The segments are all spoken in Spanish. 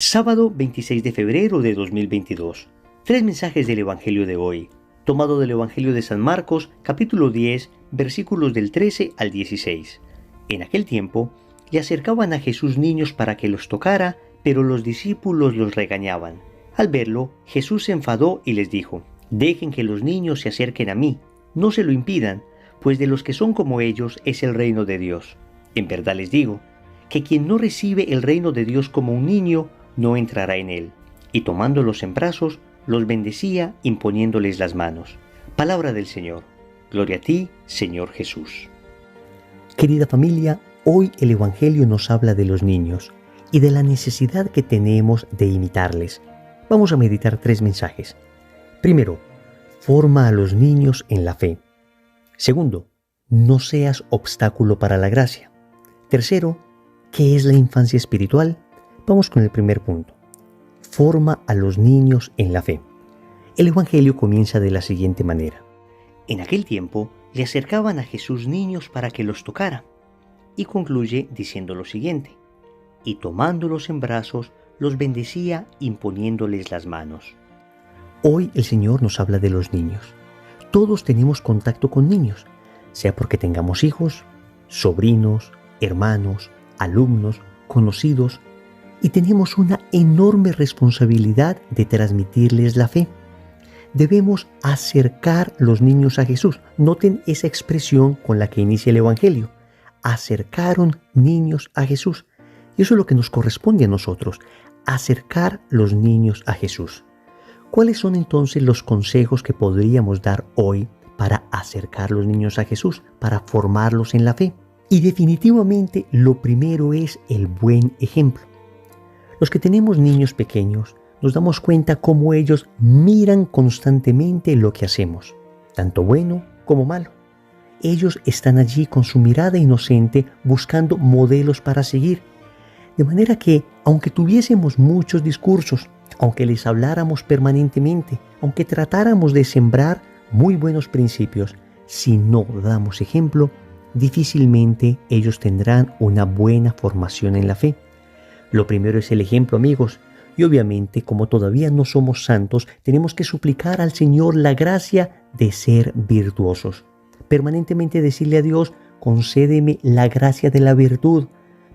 Sábado 26 de febrero de 2022. Tres mensajes del Evangelio de hoy, tomado del Evangelio de San Marcos, capítulo 10, versículos del 13 al 16. En aquel tiempo, le acercaban a Jesús niños para que los tocara, pero los discípulos los regañaban. Al verlo, Jesús se enfadó y les dijo: «Dejen que los niños se acerquen a mí, no se lo impidan, pues de los que son como ellos es el reino de Dios. En verdad les digo, que quien no recibe el reino de Dios como un niño, no entrará en él». Y tomándolos en brazos, los bendecía imponiéndoles las manos. Palabra del Señor. Gloria a ti, Señor Jesús. Querida familia, hoy el Evangelio nos habla de los niños y de la necesidad que tenemos de imitarles. Vamos a meditar tres mensajes. Primero, forma a los niños en la fe. Segundo, no seas obstáculo para la gracia. Tercero, ¿qué es la infancia espiritual? Vamos con el primer punto. Forma a los niños en la fe. El Evangelio comienza de la siguiente manera. En aquel tiempo le acercaban a Jesús niños para que los tocara. Y concluye diciendo lo siguiente: y tomándolos en brazos, los bendecía imponiéndoles las manos. Hoy el Señor nos habla de los niños. Todos tenemos contacto con niños, sea porque tengamos hijos, sobrinos, hermanos, alumnos, conocidos, y tenemos una enorme responsabilidad de transmitirles la fe. Debemos acercar los niños a Jesús. Noten esa expresión con la que inicia el Evangelio. Acercaron niños a Jesús. Y eso es lo que nos corresponde a nosotros, acercar los niños a Jesús. ¿Cuáles son entonces los consejos que podríamos dar hoy para acercar los niños a Jesús, para formarlos en la fe? Y definitivamente lo primero es el buen ejemplo. Los que tenemos niños pequeños nos damos cuenta cómo ellos miran constantemente lo que hacemos, tanto bueno como malo. Ellos están allí con su mirada inocente buscando modelos para seguir. De manera que, aunque tuviésemos muchos discursos, aunque les habláramos permanentemente, aunque tratáramos de sembrar muy buenos principios, si no damos ejemplo, difícilmente ellos tendrán una buena formación en la fe. Lo primero es el ejemplo, amigos, y obviamente, como todavía no somos santos, tenemos que suplicar al Señor la gracia de ser virtuosos. Permanentemente decirle a Dios: concédeme la gracia de la virtud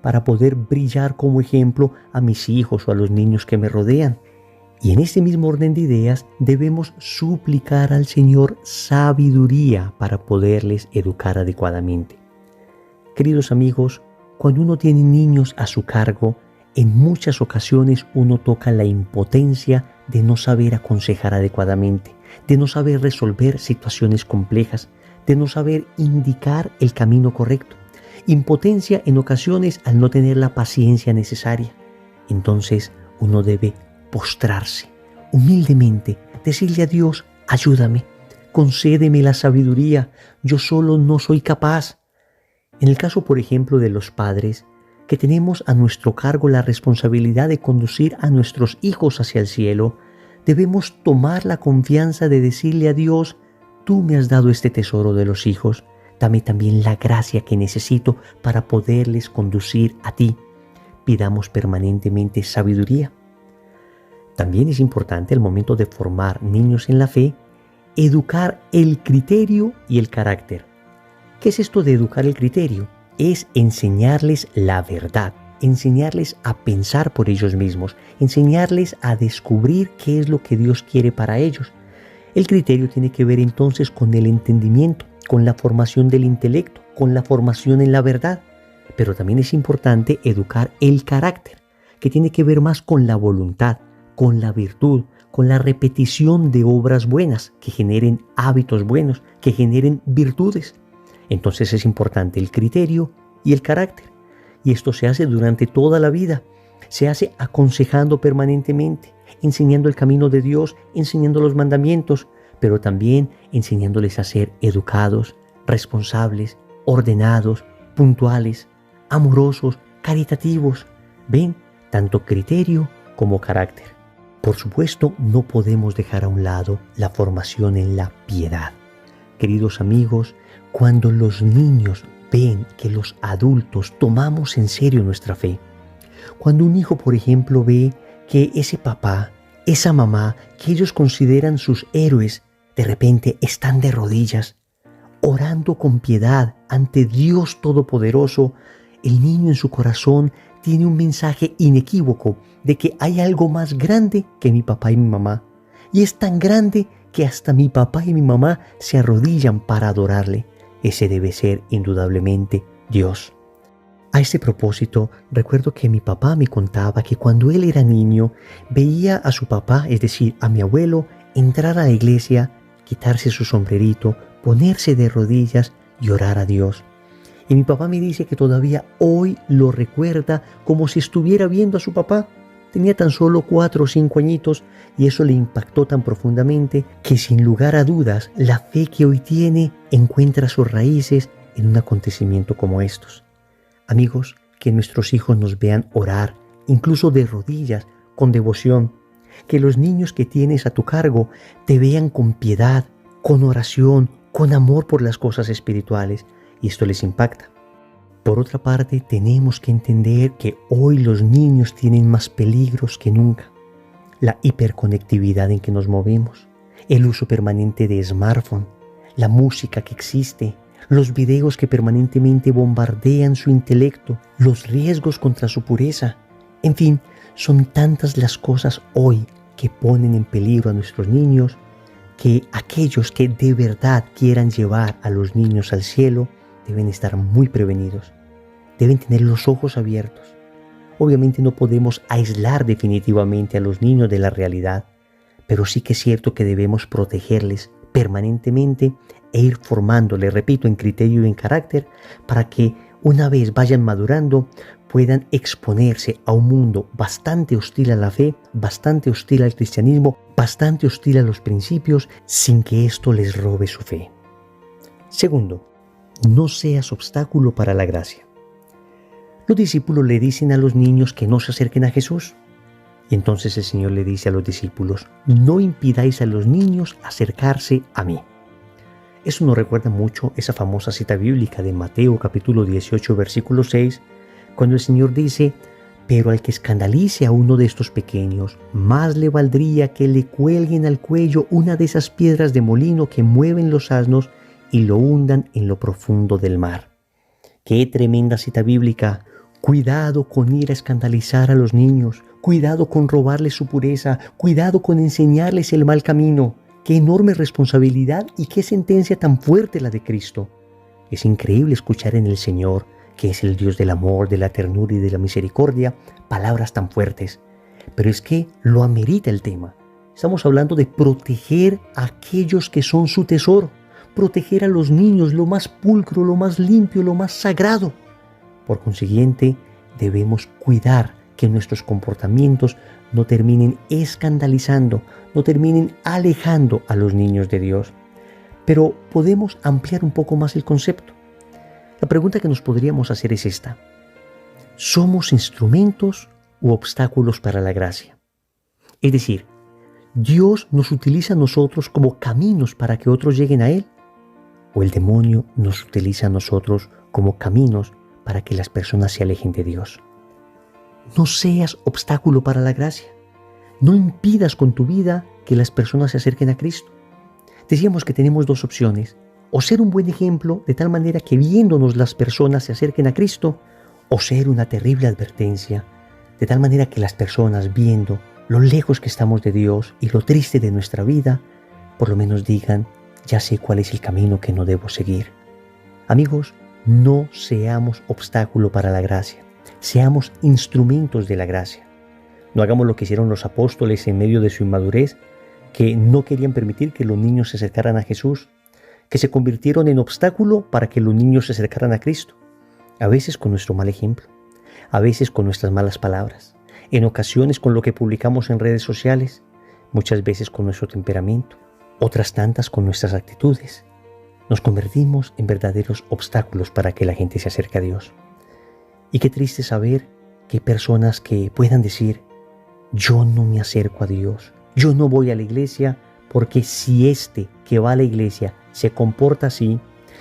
para poder brillar como ejemplo a mis hijos o a los niños que me rodean. Y en este mismo orden de ideas debemos suplicar al Señor sabiduría para poderles educar adecuadamente. Queridos amigos, cuando uno tiene niños a su cargo, en muchas ocasiones uno toca la impotencia de no saber aconsejar adecuadamente, de no saber resolver situaciones complejas, de no saber indicar el camino correcto. Impotencia en ocasiones al no tener la paciencia necesaria. Entonces uno debe postrarse humildemente, decirle a Dios: ayúdame, concédeme la sabiduría, yo solo no soy capaz. En el caso, por ejemplo, de los padres, que tenemos a nuestro cargo la responsabilidad de conducir a nuestros hijos hacia el cielo, debemos tomar la confianza de decirle a Dios: tú me has dado este tesoro de los hijos, dame también la gracia que necesito para poderles conducir a ti. Pidamos permanentemente sabiduría. También es importante al momento de formar niños en la fe, educar el criterio y el carácter. ¿Qué es esto de educar el criterio? Es enseñarles la verdad, enseñarles a pensar por ellos mismos, enseñarles a descubrir qué es lo que Dios quiere para ellos. El criterio tiene que ver entonces con el entendimiento, con la formación del intelecto, con la formación en la verdad. Pero también es importante educar el carácter, que tiene que ver más con la voluntad, con la virtud, con la repetición de obras buenas que generen hábitos buenos, que generen virtudes. Entonces es importante el criterio y el carácter. Y esto se hace durante toda la vida. Se hace aconsejando permanentemente, enseñando el camino de Dios, enseñando los mandamientos, pero también enseñándoles a ser educados, responsables, ordenados, puntuales, amorosos, caritativos. ¿Ven? Tanto criterio como carácter. Por supuesto, no podemos dejar a un lado la formación en la piedad. Queridos amigos, cuando los niños ven que los adultos tomamos en serio nuestra fe, cuando un hijo, por ejemplo, ve que ese papá, esa mamá, que ellos consideran sus héroes, de repente están de rodillas, orando con piedad ante Dios Todopoderoso. El niño en su corazón tiene un mensaje inequívoco de que hay algo más grande que mi papá y mi mamá. Y es tan grande que hasta mi papá y mi mamá se arrodillan para adorarle. Ese debe ser indudablemente Dios. A este propósito, recuerdo que mi papá me contaba que cuando él era niño, veía a su papá, es decir, a mi abuelo, entrar a la iglesia, quitarse su sombrerito, ponerse de rodillas y orar a Dios. Y mi papá me dice que todavía hoy lo recuerda como si estuviera viendo a su papá. Tenía tan solo 4 o 5 añitos y eso le impactó tan profundamente que sin lugar a dudas la fe que hoy tiene encuentra sus raíces en un acontecimiento como estos. Amigos, que nuestros hijos nos vean orar, incluso de rodillas, con devoción. Que los niños que tienes a tu cargo te vean con piedad, con oración, con amor por las cosas espirituales, y esto les impacta. Por otra parte, tenemos que entender que hoy los niños tienen más peligros que nunca. La hiperconectividad en que nos movemos, el uso permanente de smartphone, la música que existe, los videos que permanentemente bombardean su intelecto, los riesgos contra su pureza. En fin, son tantas las cosas hoy que ponen en peligro a nuestros niños que aquellos que de verdad quieran llevar a los niños al cielo deben estar muy prevenidos, deben tener los ojos abiertos. Obviamente no podemos aislar definitivamente a los niños de la realidad, pero sí que es cierto que debemos protegerles permanentemente e ir formándoles, repito, en criterio y en carácter, para que una vez vayan madurando puedan exponerse a un mundo bastante hostil a la fe, bastante hostil al cristianismo, bastante hostil a los principios, sin que esto les robe su fe. Segundo, no seas obstáculo para la gracia. Los discípulos le dicen a los niños que no se acerquen a Jesús. Y entonces el Señor le dice a los discípulos, no impidáis a los niños acercarse a mí. Eso nos recuerda mucho esa famosa cita bíblica de Mateo capítulo 18 versículo 6, cuando el Señor dice, pero al que escandalice a uno de estos pequeños, más le valdría que le cuelguen al cuello una de esas piedras de molino que mueven los asnos y lo hundan en lo profundo del mar. ¡Qué tremenda cita bíblica! Cuidado con ir a escandalizar a los niños, cuidado con robarles su pureza, cuidado con enseñarles el mal camino. ¡Qué enorme responsabilidad y qué sentencia tan fuerte la de Cristo! Es increíble escuchar en el Señor, que es el Dios del amor, de la ternura y de la misericordia, palabras tan fuertes. Pero es que lo amerita el tema. Estamos hablando de proteger a aquellos que son su tesoro, proteger a los niños, lo más pulcro, lo más limpio, lo más sagrado. Por consiguiente, debemos cuidar que nuestros comportamientos no terminen escandalizando, no terminen alejando a los niños de Dios. Pero podemos ampliar un poco más el concepto. La pregunta que nos podríamos hacer es esta: ¿somos instrumentos u obstáculos para la gracia? Es decir, ¿Dios nos utiliza a nosotros como caminos para que otros lleguen a Él? ¿O el demonio nos utiliza a nosotros como caminos para que las personas se alejen de Dios? No seas obstáculo para la gracia. No impidas con tu vida que las personas se acerquen a Cristo. Decíamos que tenemos dos opciones: o ser un buen ejemplo de tal manera que viéndonos las personas se acerquen a Cristo, o ser una terrible advertencia de tal manera que las personas, viendo lo lejos que estamos de Dios y lo triste de nuestra vida, por lo menos digan, ya sé cuál es el camino que no debo seguir. Amigos, no seamos obstáculo para la gracia, seamos instrumentos de la gracia. No hagamos lo que hicieron los apóstoles en medio de su inmadurez, que no querían permitir que los niños se acercaran a Jesús, que se convirtieron en obstáculo para que los niños se acercaran a Cristo. A veces con nuestro mal ejemplo, a veces con nuestras malas palabras, en ocasiones con lo que publicamos en redes sociales, muchas veces con nuestro temperamento, otras tantas con nuestras actitudes. Nos convertimos en verdaderos obstáculos para que la gente se acerque a Dios. Y qué triste saber que hay personas que puedan decir, yo no me acerco a Dios, yo no voy a la iglesia, porque si este que va a la iglesia se comporta así,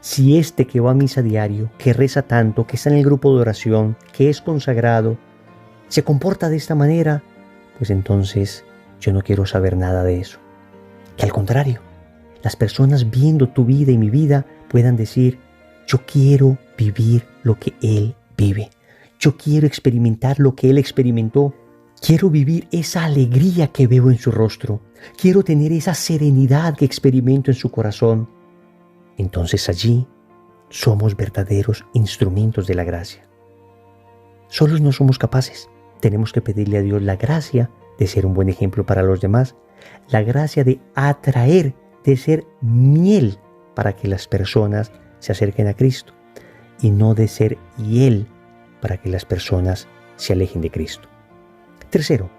si este que va a misa diario, que reza tanto, que está en el grupo de oración, que es consagrado, se comporta de esta manera, pues entonces yo no quiero saber nada de eso. Que al contrario, las personas viendo tu vida y mi vida puedan decir, yo quiero vivir lo que Él vive. Yo quiero experimentar lo que Él experimentó. Quiero vivir esa alegría que veo en su rostro. Quiero tener esa serenidad que experimento en su corazón. Entonces allí somos verdaderos instrumentos de la gracia. Solos no somos capaces. Tenemos que pedirle a Dios la gracia de ser un buen ejemplo para los demás, la gracia de atraer, de ser miel para que las personas se acerquen a Cristo y no de ser hiel para que las personas se alejen de Cristo. Tercero,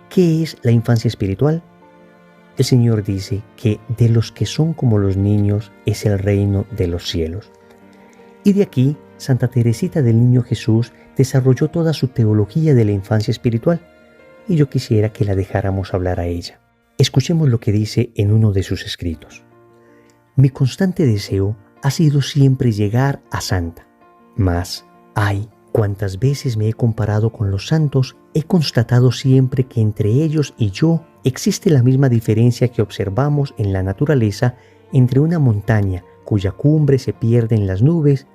¿qué es la infancia espiritual? El Señor dice que de los que son como los niños es el reino de los cielos. Y de aquí, Santa Teresita del Niño Jesús desarrolló toda su teología de la infancia espiritual, y yo quisiera que la dejáramos hablar a ella. Escuchemos lo que dice en uno de sus escritos. Mi constante deseo ha sido siempre llegar a santa, mas, ay, cuántas veces me he comparado con los santos, he constatado siempre que entre ellos y yo existe la misma diferencia que observamos en la naturaleza entre una montaña cuya cumbre se pierde en las nubes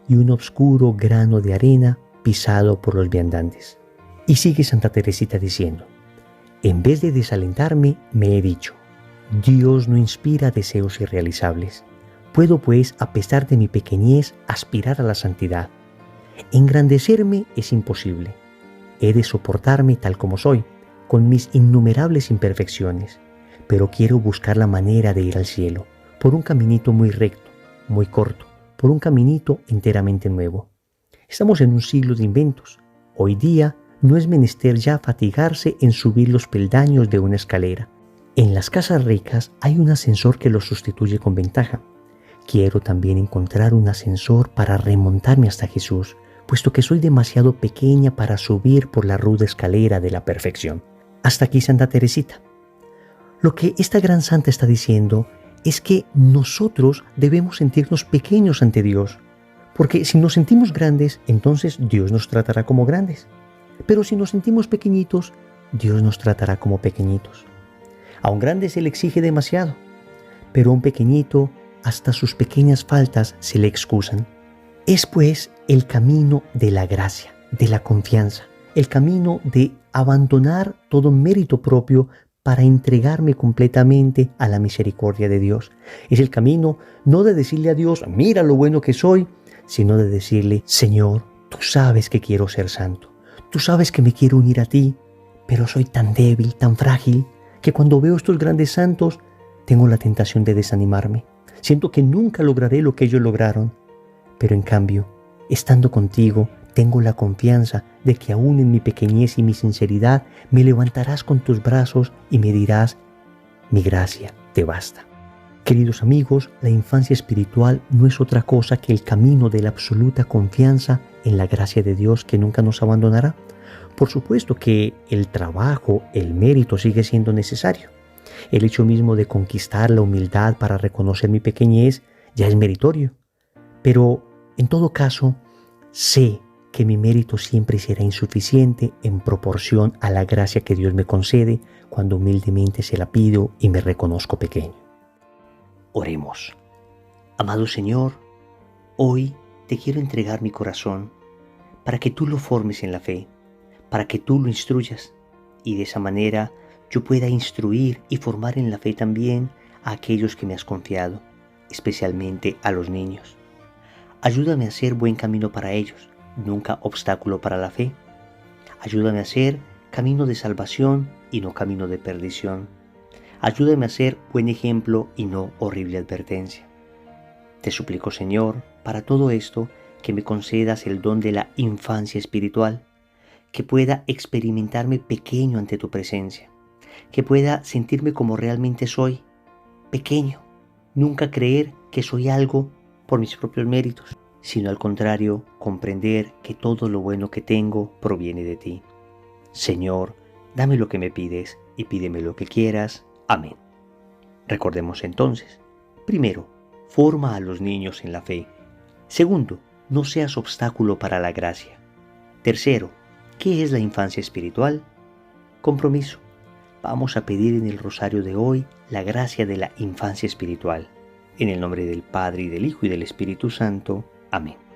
y un oscuro grano de arena pisado por los viandantes. Y sigue Santa Teresita diciendo, en vez de desalentarme, me he dicho, Dios no inspira deseos irrealizables. Puedo pues, a pesar de mi pequeñez, aspirar a la santidad. Engrandecerme es imposible. He de soportarme tal como soy, con mis innumerables imperfecciones, pero quiero buscar la manera de ir al cielo, por un caminito muy recto, muy corto, por un caminito enteramente nuevo. Estamos en un siglo de inventos. Hoy día no es menester ya fatigarse en subir los peldaños de una escalera. En las casas ricas hay un ascensor que lo sustituye con ventaja. Quiero también encontrar un ascensor para remontarme hasta Jesús, puesto que soy demasiado pequeña para subir por la ruda escalera de la perfección. Hasta aquí Santa Teresita. Lo que esta gran santa está diciendo es que nosotros debemos sentirnos pequeños ante Dios, porque si nos sentimos grandes, entonces Dios nos tratará como grandes. Pero si nos sentimos pequeñitos, Dios nos tratará como pequeñitos. A un grande se le exige demasiado, pero a un pequeñito hasta sus pequeñas faltas se le excusan. Es pues el camino de la gracia, de la confianza, el camino de abandonar todo mérito propio para entregarme completamente a la misericordia de Dios. Es el camino no de decirle a Dios, mira lo bueno que soy, sino de decirle, Señor, tú sabes que quiero ser santo. Tú sabes que me quiero unir a ti, pero soy tan débil, tan frágil, que cuando veo estos grandes santos, tengo la tentación de desanimarme. Siento que nunca lograré lo que ellos lograron. Pero en cambio, estando contigo, tengo la confianza de que aún en mi pequeñez y mi sinceridad, me levantarás con tus brazos y me dirás, mi gracia te basta. Queridos amigos, la infancia espiritual no es otra cosa que el camino de la absoluta confianza en la gracia de Dios que nunca nos abandonará. Por supuesto que el trabajo, el mérito sigue siendo necesario. El hecho mismo de conquistar la humildad para reconocer mi pequeñez ya es meritorio. Pero, en todo caso, sé que mi mérito siempre será insuficiente en proporción a la gracia que Dios me concede cuando humildemente se la pido y me reconozco pequeño. Oremos. Amado Señor, hoy te quiero entregar mi corazón para que tú lo formes en la fe, para que tú lo instruyas y de esa manera yo pueda instruir y formar en la fe también a aquellos que me has confiado, especialmente a los niños. Ayúdame a hacer buen camino para ellos, nunca obstáculo para la fe. Ayúdame a hacer camino de salvación y no camino de perdición. Ayúdame a ser buen ejemplo y no horrible advertencia. Te suplico, Señor, para todo esto, que me concedas el don de la infancia espiritual, que pueda experimentarme pequeño ante tu presencia, que pueda sentirme como realmente soy, pequeño, nunca creer que soy algo por mis propios méritos, sino al contrario, comprender que todo lo bueno que tengo proviene de ti. Señor, dame lo que me pides y pídeme lo que quieras. Amén. Recordemos entonces, primero, forma a los niños en la fe. Segundo, no seas obstáculo para la gracia. Tercero, ¿qué es la infancia espiritual? Compromiso. Vamos a pedir en el rosario de hoy la gracia de la infancia espiritual. En el nombre del Padre, y del Hijo, y del Espíritu Santo. Amén.